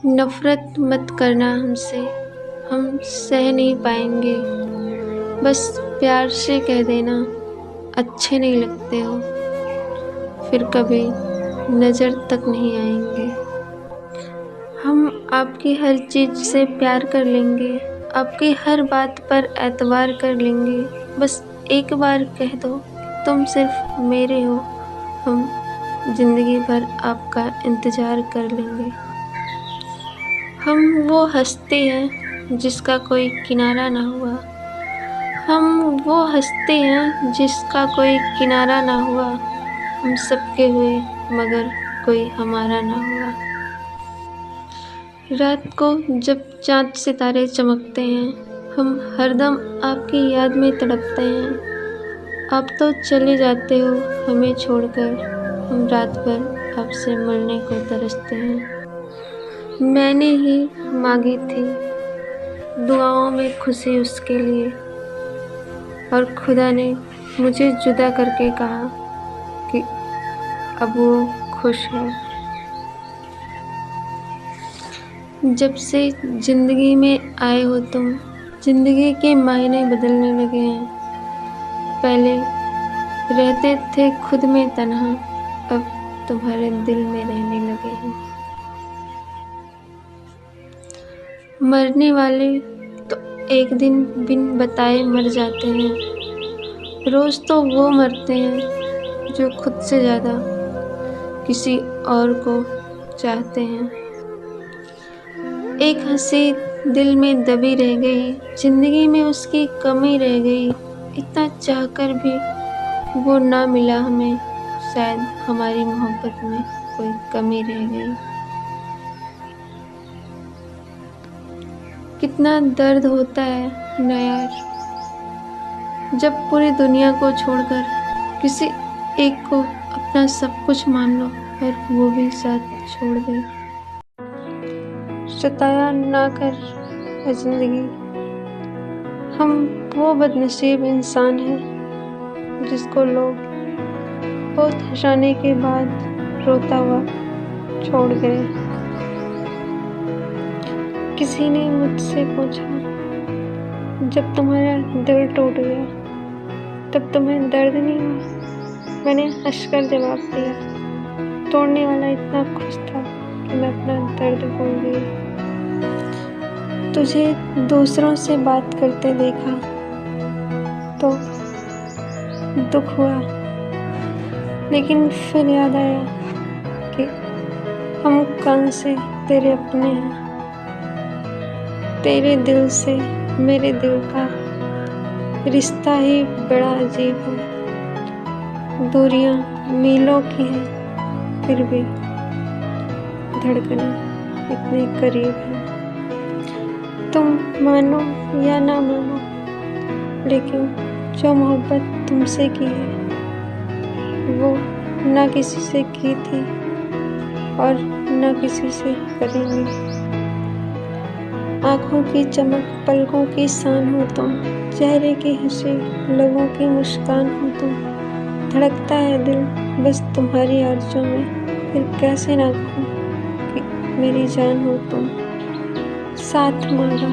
नफ़रत मत करना हमसे, हम सह नहीं पाएंगे। बस प्यार से कह देना अच्छे नहीं लगते हो, फिर कभी नज़र तक नहीं आएंगे। हम आपकी हर चीज़ से प्यार कर लेंगे, आपकी हर बात पर एतबार कर लेंगे। बस एक बार कह दो कि तुम सिर्फ मेरे हो, हम ज़िंदगी भर आपका इंतज़ार कर लेंगे। हम वो हस्ती हैं जिसका कोई किनारा ना हुआ, हम वो हस्ती हैं जिसका कोई किनारा ना हुआ। हम सबके हुए मगर कोई हमारा ना हुआ। रात को जब चाँद सितारे चमकते हैं, हम हरदम आपकी याद में तड़पते हैं। आप तो चले जाते हो हमें छोड़कर, हम रात भर आपसे मिलने को तरसते हैं। मैंने ही मांगी थी दुआओं में खुशी उसके लिए, और खुदा ने मुझे जुदा करके कहा कि अब वो खुश है। जब से ज़िंदगी में आए हो तुम, ज़िंदगी के मायने बदलने लगे हैं। पहले रहते थे खुद में तन्हा, अब तुम्हारे दिल में रहने लगे हैं। मरने वाले तो एक दिन बिन बताए मर जाते हैं। रोज़ तो वो मरते हैं जो खुद से ज़्यादा किसी और को चाहते हैं। एक हंसी दिल में दबी रह गई, ज़िंदगी में उसकी कमी रह गई। इतना चाहकर भी वो ना मिला हमें, शायद हमारी मोहब्बत में कोई कमी रह गई। कितना दर्द होता है ना यार, जब पूरी दुनिया को छोड़कर किसी एक को अपना सब कुछ मान लो और वो भी साथ छोड़ दे। सताया ना कर है ज़िंदगी, हम वो बदनसीब इंसान हैं जिसको लोग बहुत हंसाने के बाद रोता हुआ छोड़ गए। किसी ने मुझसे पूछा, जब तुम्हारा दिल टूट गया तब तुम्हें दर्द नहीं हुआ? मैंने हंसकर जवाब दिया, तोड़ने वाला इतना खुश था कि मैं अपना दर्द भूल गई। तुझे दूसरों से बात करते देखा तो दुख हुआ, लेकिन फिर याद आया कि हम कौन से तेरे अपने हैं। तेरे दिल से मेरे दिल का रिश्ता ही बड़ा अजीब है। दूरियां मीलों की हैं, फिर भी धड़कनें इतने करीब हैं। तुम मानो या ना मानो, लेकिन जो मोहब्बत तुमसे की है वो ना किसी से की थी और ना किसी से करेंगे। आँखों की चमक, पलकों की शान हो तुम, चेहरे की हंसी, लबों की मुस्कान हो तुम। धड़कता है दिल बस तुम्हारी आरज़ू में, फिर कैसे ना कहूँ कि मेरी जान हो तुम। साथ मांगा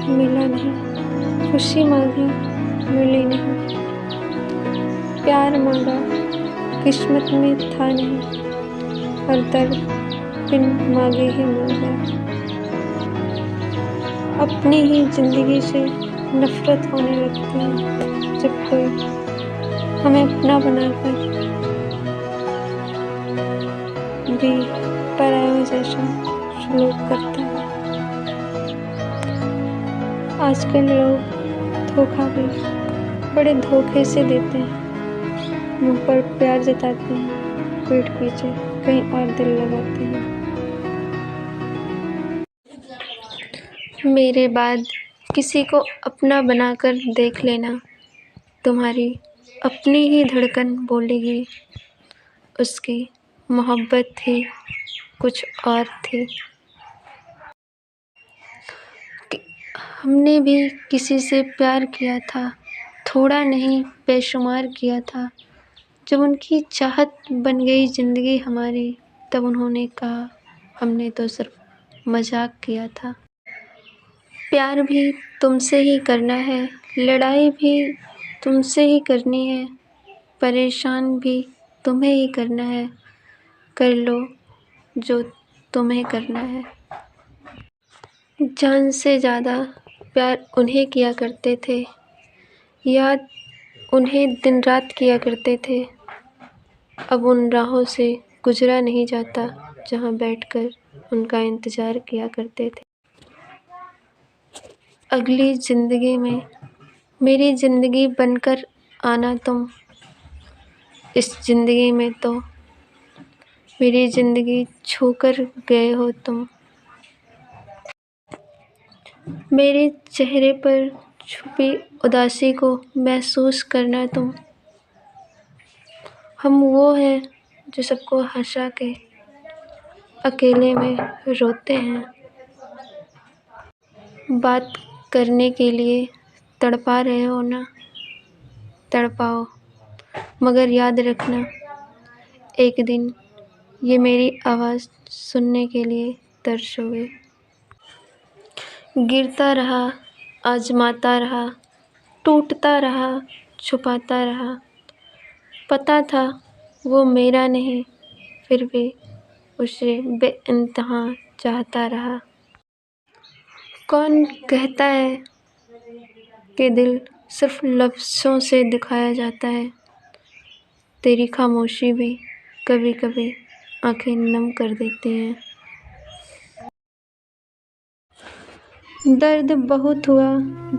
मिला नहीं, खुशी मांगी मिली नहीं, प्यार मांगा किस्मत में था नहीं, और दर्द बिन मांगे ही मिल गया। अपनी ही ज़िंदगी से नफ़रत होने लगती है जब कोई हमें अपना बनाकर भी परायों जैसा सलूक करता है। आजकल लोग धोखा भी बड़े धोखे से देते हैं, मुँह पर प्यार जताते हैं, पीठ पीछे कहीं और दिल लगाते हैं। मेरे बाद किसी को अपना बनाकर देख लेना, तुम्हारी अपनी ही धड़कन बोलेगी उसकी मोहब्बत ही कुछ और थी। हमने भी किसी से प्यार किया था, थोड़ा नहीं बेशुमार किया था। जब उनकी चाहत बन गई ज़िंदगी हमारी, तब उन्होंने कहा हमने तो सिर्फ मजाक किया था। प्यार भी तुमसे ही करना है, लड़ाई भी तुमसे ही करनी है, परेशान भी तुम्हें ही करना है, कर लो जो तुम्हें करना है। जान से ज़्यादा प्यार उन्हें किया करते थे, याद उन्हें दिन रात किया करते थे। अब उन राहों से गुजरा नहीं जाता जहाँ बैठकर उनका इंतज़ार किया करते थे। अगली ज़िंदगी में मेरी ज़िंदगी बनकर आना तुम, इस ज़िंदगी में तो मेरी ज़िंदगी छूकर गए हो तुम। मेरे चेहरे पर छुपी उदासी को महसूस करना तुम। हम वो हैं जो सबको हंसा के अकेले में रोते हैं। बात करने के लिए तड़पा रहे हो ना, तड़पाओ, मगर याद रखना एक दिन ये मेरी आवाज़ सुनने के लिए तरसोगे। गिरता रहा, आजमाता रहा, टूटता रहा, छुपाता रहा, पता था वो मेरा नहीं, फिर भी उसे बेइंतहा चाहता रहा। कौन कहता है कि दिल सिर्फ लफ्ज़ों से दिखाया जाता है, तेरी खामोशी भी कभी कभी आंखें नम कर देती हैं। दर्द बहुत हुआ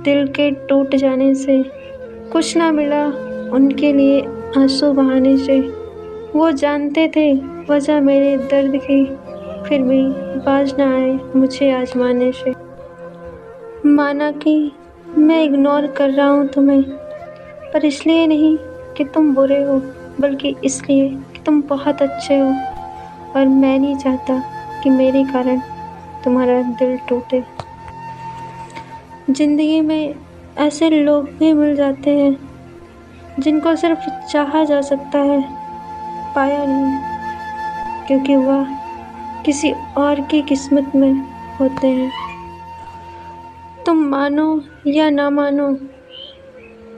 दिल के टूट जाने से, कुछ ना मिला उनके लिए आंसू बहाने से। वो जानते थे वजह मेरे दर्द की, फिर भी बाज ना आए मुझे आजमाने से। माना कि मैं इग्नोर कर रहा हूँ तुम्हें, पर इसलिए नहीं कि तुम बुरे हो, बल्कि इसलिए कि तुम बहुत अच्छे हो, और मैं नहीं चाहता कि मेरे कारण तुम्हारा दिल टूटे। ज़िंदगी में ऐसे लोग भी मिल जाते हैं जिनको सिर्फ चाहा जा सकता है, पाया नहीं, क्योंकि वह किसी और की किस्मत में होते हैं। तुम मानो या ना मानो,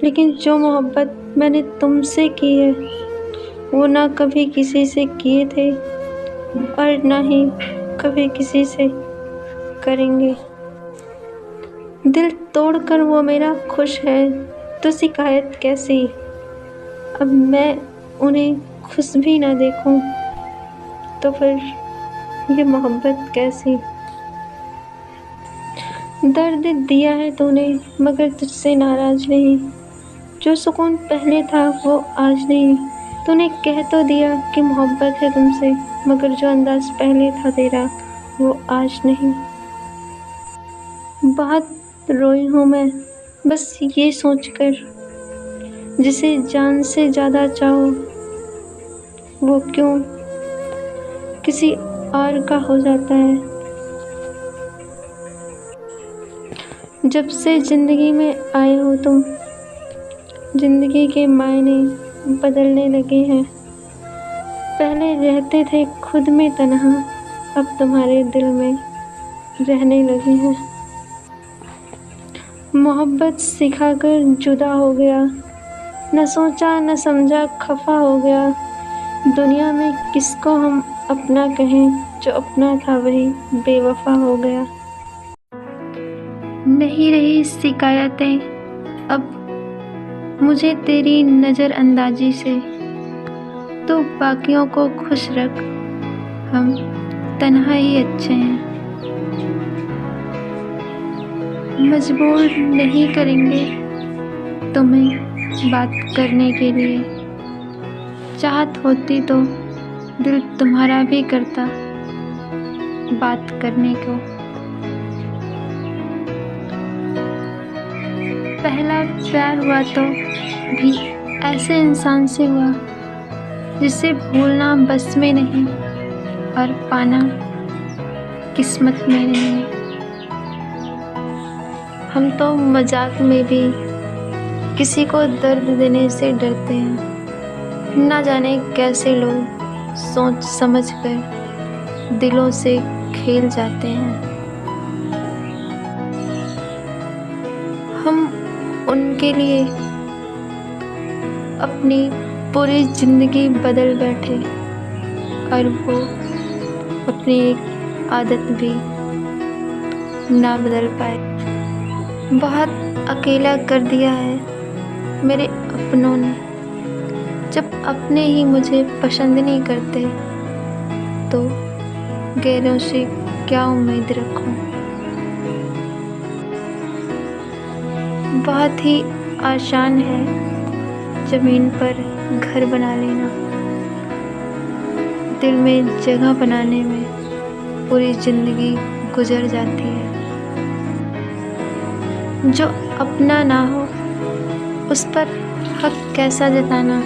लेकिन जो मोहब्बत मैंने तुमसे की है वो ना कभी किसी से किए थे और ना ही कभी किसी से करेंगे। दिल तोड़कर वो मेरा खुश है तो शिकायत कैसी, अब मैं उन्हें खुश भी ना देखूं तो फिर ये मोहब्बत कैसी। दर्द दिया है तूने मगर तुझसे नाराज़ नहीं, जो सुकून पहले था वो आज नहीं। तूने कह तो दिया कि मोहब्बत है तुमसे, मगर जो अंदाज़ पहले था तेरा वो आज नहीं। बहुत रोई हूँ मैं बस ये सोचकर, जिसे जान से ज़्यादा चाहो वो क्यों किसी और का हो जाता है। जब से ज़िंदगी में आए हो तुम, ज़िंदगी के मायने बदलने लगे हैं। पहले रहते थे खुद में तन्हा, अब तुम्हारे दिल में रहने लगे हैं। मोहब्बत सिखाकर जुदा हो गया, न सोचा न समझा खफा हो गया। दुनिया में किसको हम अपना कहें, जो अपना था वही बेवफा हो गया। नहीं रही शिकायतें अब मुझे तेरी नज़रअंदाजी से, तो बाकियों को खुश रख, हम तन्हा ही अच्छे हैं। मजबूर नहीं करेंगे तुम्हें बात करने के लिए, चाहत होती तो दिल तुम्हारा भी करता बात करने को। पहला प्यार हुआ तो भी ऐसे इंसान से हुआ जिसे भूलना बस में नहीं और पाना किस्मत में नहीं। हम तो मजाक में भी किसी को दर्द देने से डरते हैं, ना जाने कैसे लोग सोच समझ कर दिलों से खेल जाते हैं। हम उनके लिए अपनी पूरी ज़िंदगी बदल बैठे और वो अपनी एक आदत भी ना बदल पाए। बहुत अकेला कर दिया है मेरे अपनों ने। जब अपने ही मुझे पसंद नहीं करते तो गैरों से क्या उम्मीद रखूं। बहुत ही आसान है ज़मीन पर घर बना लेना, दिल में जगह बनाने में पूरी ज़िंदगी गुजर जाती है। जो अपना ना हो उस पर हक कैसा जताना,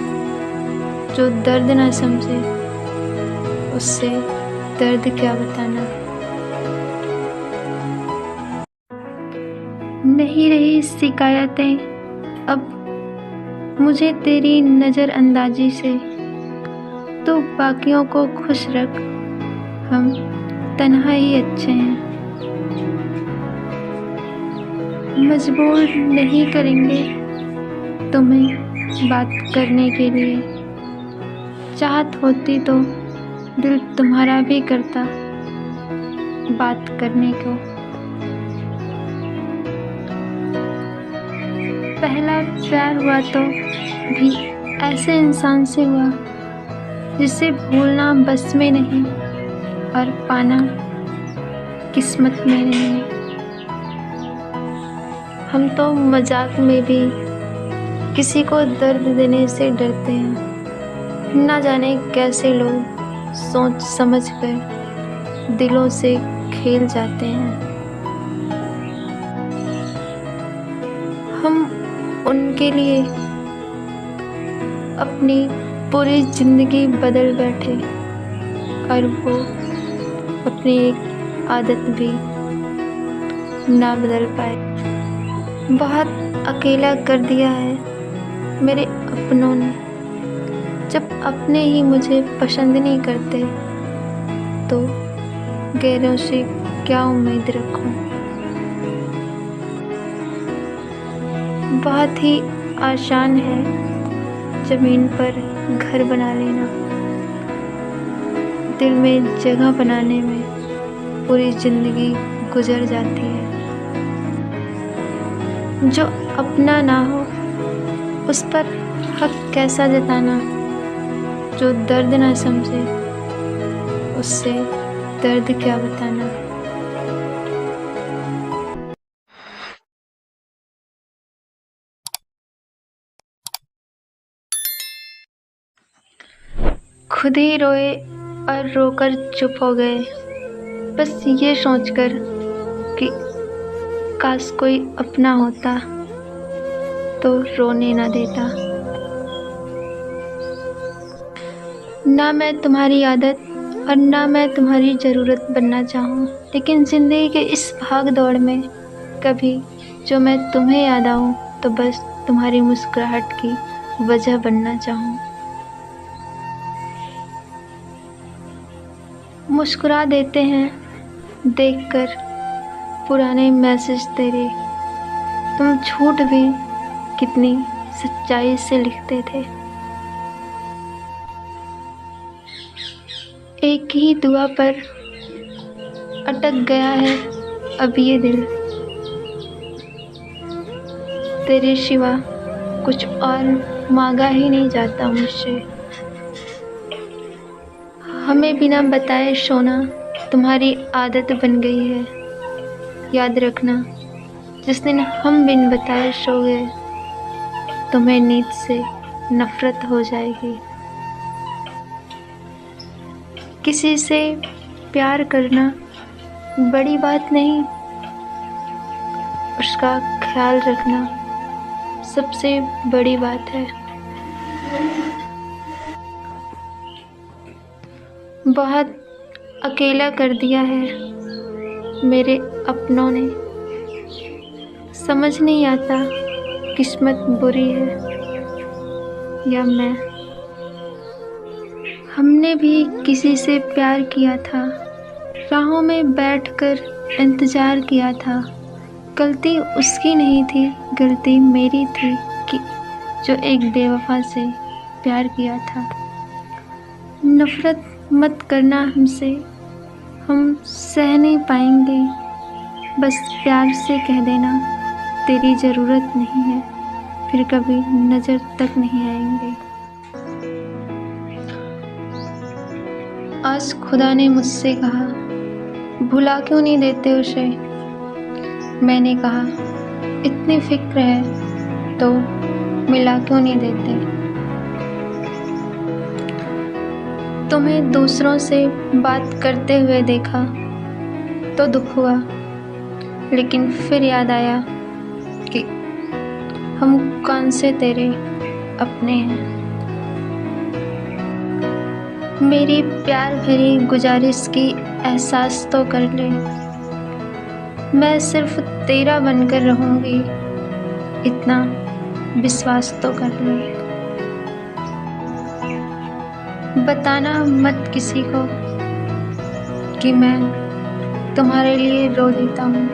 जो दर्द ना समझे उससे दर्द क्या बताना। नहीं रही शिकायतें अब मुझे तेरी नज़रअंदाजी से, तो बाकियों को खुश रख, हम तन्हा ही अच्छे हैं। मजबूर नहीं करेंगे तुम्हें बात करने के लिए, चाहत होती तो दिल तुम्हारा भी करता बात करने को। पहला प्यार हुआ तो भी ऐसे इंसान से हुआ जिसे भूलना बस में नहीं और पाना किस्मत में नहीं। हम तो मजाक में भी किसी को दर्द देने से डरते हैं। ना जाने कैसे लोग सोच समझ कर दिलों से खेल जाते हैं। हम उनके लिए अपनी पूरी ज़िंदगी बदल बैठे और वो अपनी एक आदत भी ना बदल पाए। बहुत अकेला कर दिया है मेरे अपनों ने। जब अपने ही मुझे पसंद नहीं करते तो गैरों से क्या उम्मीद रखूं। बहुत ही आसान है ज़मीन पर घर बना लेना, दिल में जगह बनाने में पूरी ज़िंदगी गुजर जाती है। जो अपना ना हो उस पर हक कैसा जताना, जो दर्द ना समझे उससे दर्द क्या बताना। खुद ही रोए और रोकर चुप हो गए, बस ये सोचकर कि काश कोई अपना होता तो रोने ना देता। ना मैं तुम्हारी आदत और ना मैं तुम्हारी ज़रूरत बनना चाहूँ, लेकिन ज़िंदगी के इस भाग दौड़ में कभी जो मैं तुम्हें याद आऊँ तो बस तुम्हारी मुस्कुराहट की वजह बनना चाहूँ। मुस्कुरा देते हैं देखकर पुराने मैसेज तेरे, तुम झूठ भी कितनी सच्चाई से लिखते थे। एक ही दुआ पर अटक गया है अब ये दिल, तेरे सिवा कुछ और मांगा ही नहीं जाता मुझसे। हमें बिना बताए सोना तुम्हारी आदत बन गई है। याद रखना जिस दिन हम बिन बताए सो गए तुम्हें नींद से नफरत हो जाएगी। किसी से प्यार करना बड़ी बात नहीं, उसका ख्याल रखना सबसे बड़ी बात है। बहुत अकेला कर दिया है मेरे अपनों ने। समझ नहीं आता किस्मत बुरी है या मैं। हमने भी किसी से प्यार किया था राहों में बैठकर इंतज़ार किया था। गलती उसकी नहीं थी, गलती मेरी थी कि जो एक बेवफा से प्यार किया था। नफ़रत मत करना हमसे, हम सह नहीं पाएंगे। बस प्यार से कह देना तेरी ज़रूरत नहीं है, फिर कभी नज़र तक नहीं आएंगे। आज खुदा ने मुझसे कहा, भुला क्यों नहीं देते उसे। मैंने कहा, इतनी फिक्र है तो मिला क्यों नहीं देते। तुम्हें दूसरों से बात करते हुए देखा तो दुख हुआ, लेकिन फिर याद आया कि हम कौन से तेरे अपने हैं। मेरी प्यार भरी गुजारिश की एहसास तो कर ले, मैं सिर्फ तेरा बनकर रहूँगी, इतना विश्वास तो कर ले। बताना मत किसी को कि मैं तुम्हारे लिए रो देता हूँ।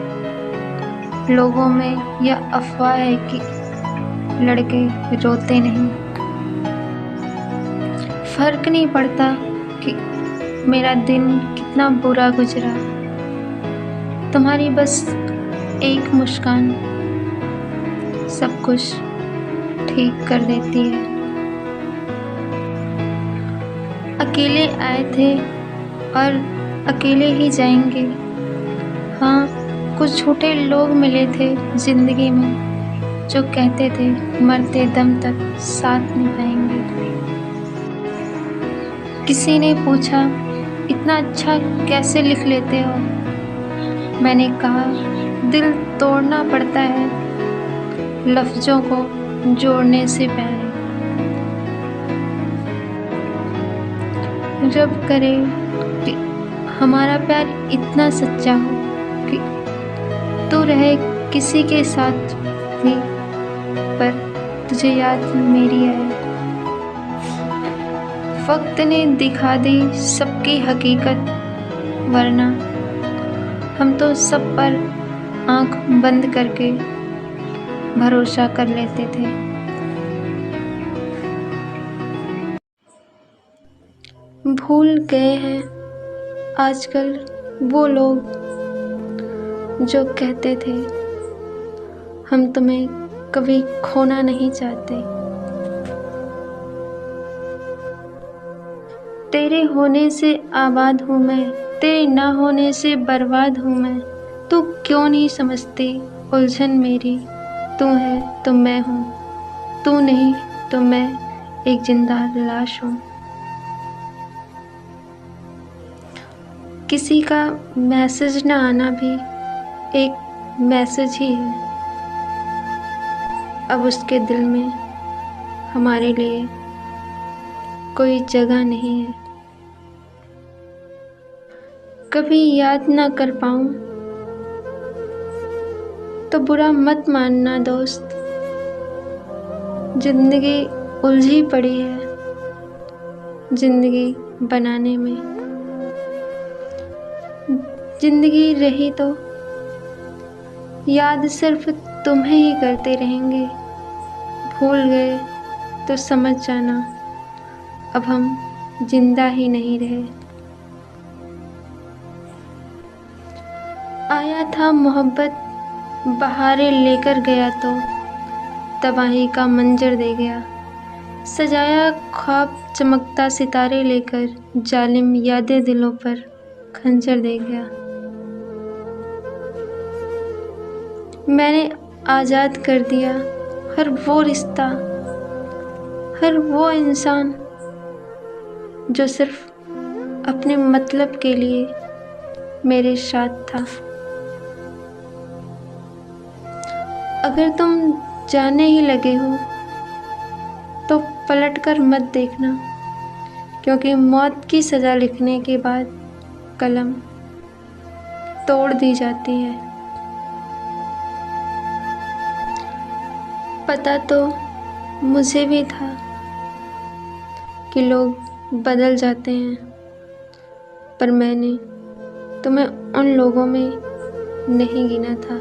लोगों में यह अफवाह है कि लड़के रोते नहीं। फर्क नहीं पड़ता कि मेरा दिन कितना बुरा गुजरा, तुम्हारी बस एक मुस्कान सब कुछ ठीक कर देती है। अकेले आए थे और अकेले ही जाएंगे। हाँ, कुछ झूठे लोग मिले थे जिंदगी में जो कहते थे मरते दम तक साथ निभाएंगे। किसी ने पूछा, इतना अच्छा कैसे liख लेते हो। मैंने कहा, दिल तोड़ना पड़ता है लफ्ज़ों को जोड़ने से पहले। रब करे कि हमारा प्यार इतना सच्चा हो कि तू रहे किसी के साथ भी पर तुझे याद मेरी आए। वक्त ने दिखा दी सबकी हकीकत, वरना हम तो सब पर आंख बंद करके भरोसा कर लेते थे। भूल गए हैं आजकल वो लोग जो कहते थे हम तुम्हें कभी खोना नहीं चाहते। तेरे होने से आबाद हूँ मैं, तेरे ना होने से बर्बाद हूँ मैं। तू क्यों नहीं समझती उलझन मेरी, तू है तो मैं हूँ, तू नहीं तो मैं एक जिंदा लाश हूँ। किसी का मैसेज न आना भी एक मैसेज ही है। अब उसके दिल में हमारे लिए कोई जगह नहीं है। कभी याद ना कर पाऊँ तो बुरा मत मानना दोस्त, जिंदगी उलझी पड़ी है जिंदगी बनाने में। जिंदगी रही तो याद सिर्फ तुम्हें ही करते रहेंगे। भूल गए तो समझ जाना अब हम जिंदा ही नहीं रहे। आया था मोहब्बत बहारें लेकर गया तो तबाही का मंजर दे गया। सजाया ख्वाब चमकता सितारे लेकर जालिम यादें दिलों पर खंजर दे गया। मैंने आज़ाद कर दिया हर वो रिश्ता, हर वो इंसान जो सिर्फ अपने मतलब के लिए मेरे साथ था। अगर तुम जाने ही लगे हो तो पलट कर मत देखना, क्योंकि मौत की सज़ा लिखने के बाद कलम तोड़ दी जाती है। पता तो मुझे भी था कि लोग बदल जाते हैं, पर मैंने तुम्हें उन लोगों में नहीं गिना था